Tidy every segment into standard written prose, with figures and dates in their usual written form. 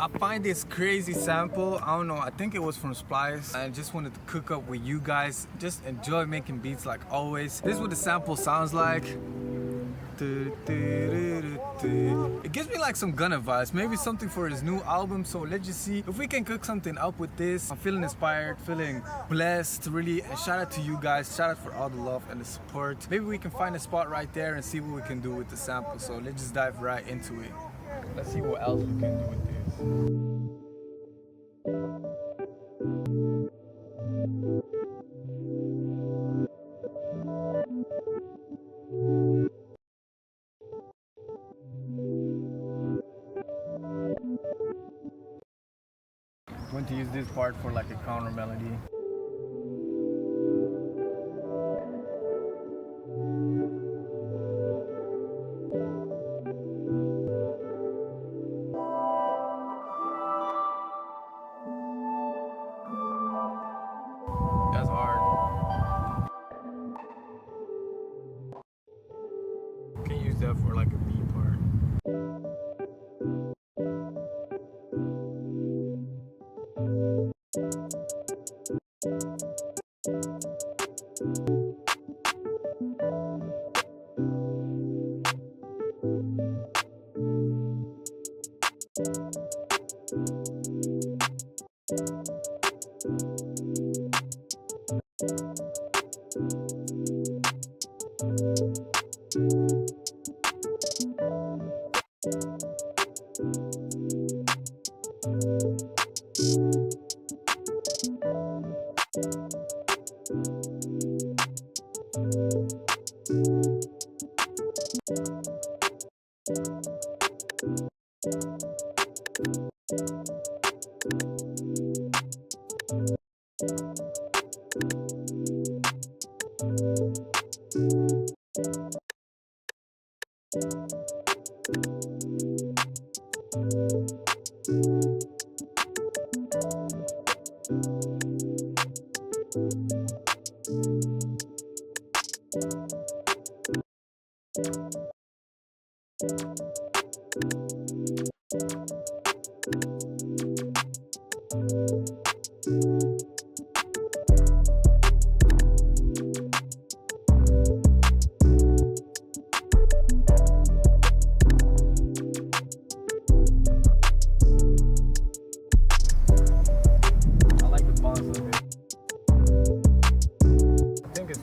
I find this crazy sample. I don't know, I think it was from Splice. I just wanted to cook up with you guys. Just enjoy making beats like always. This is what the sample sounds like. It gives me like some Gunna vibes, maybe something for his new album. So let's just see if we can cook something up with this. I'm feeling inspired, feeling blessed, really. And shout out to you guys, shout out for all the love and the support. Maybe we can find a spot right there and see what we can do with the sample. So let's just dive right into it. Let's see what else we can do with this. I'm going to use this part for like a counter melody. That's hard. You can use that for like a B part.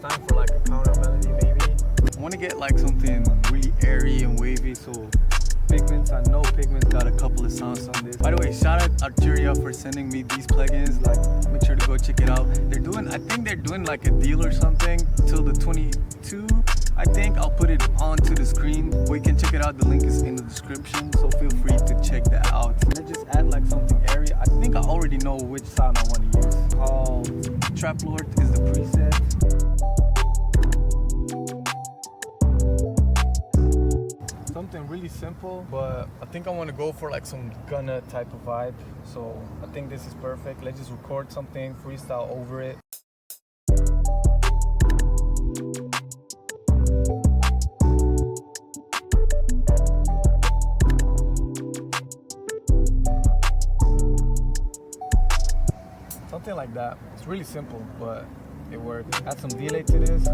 Time for like a counter melody maybe. I want to get like something really airy and wavy, so Pigments, I know Pigments got a couple of sounds on this. By the way, shout out Arturia for sending me these plugins. Like, make sure to go check it out. I think they're doing like a deal or something till the 22. I think I'll put it onto the screen where you can check it out. The link is in the description, so feel free to check that out. Let's just add like something airy. I think I already know which sound I want to use. Called Trap Lord is the preset. Something really simple, but I think I want to go for like some Gunna type of vibe. So I think this is perfect. Let's just record something, freestyle over it. Something like that. It's really simple, but it works. Add some delay to this.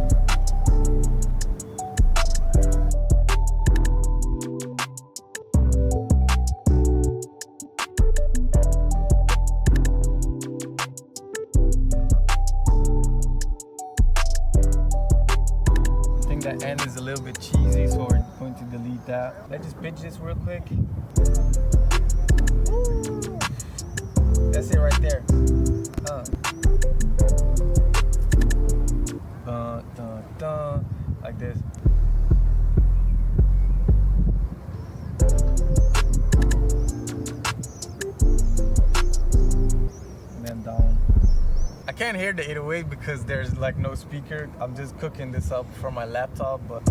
The end is a little bit cheesy, so we're going to delete that. Let's just pitch this real quick. That's it right there. Dun, dun, dun, like this. And then down. I can't hear the 808 because there's like no speaker. I'm just cooking this up for my laptop, but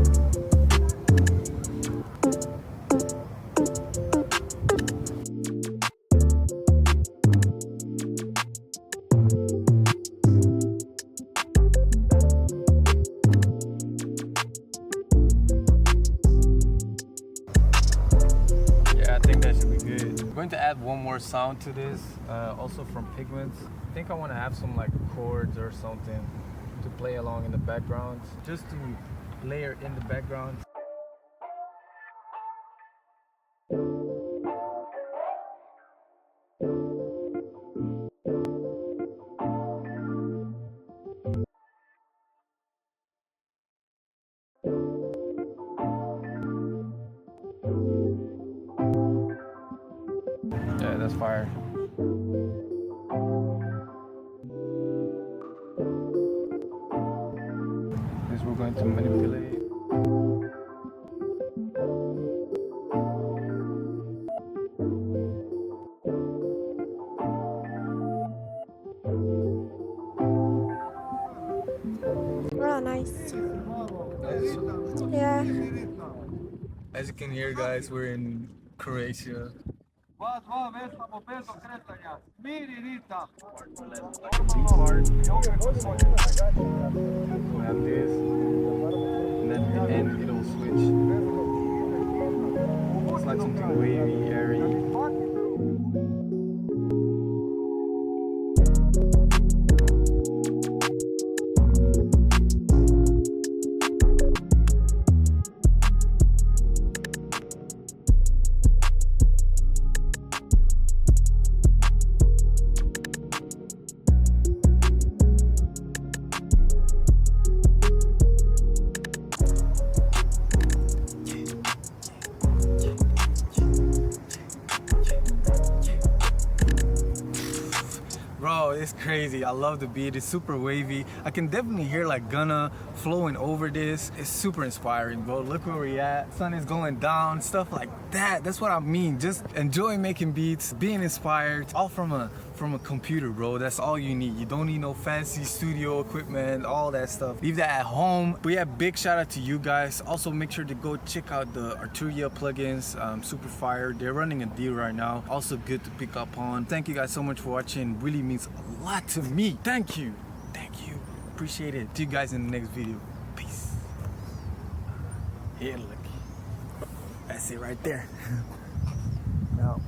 yeah, I think that should be good. I'm going to add one one more sound to this, also from Pigments. I think I want to have some like chords or something to play along in the background, just to layer in the background. Yeah, that's fire. This we're going to manipulate. Wow, nice. Yeah. As you can hear, guys, we're in Croatia. These parts, we have this, and then at the end it'll switch. It's like something wavy, airy. Bro, it's crazy. I love the beat. It's super wavy. I can definitely hear like Gunna flowing over this. It's super inspiring, bro. Look where we at. Sun is going down, stuff like that. That's what I mean. Just enjoy making beats, being inspired, all from a computer, bro. That's all you need. You don't need no fancy studio equipment, all that stuff. Leave that at home. But yeah, big shout out to you guys. Also, make sure to go check out the Arturia plugins. Super fire. They're running a deal right now. Also good to pick up on. Thank you guys so much for watching. Really means a lot to me. Thank you. Thank you. Appreciate it. See you guys in the next video. Peace. Yeah, look. That's it right there. Now.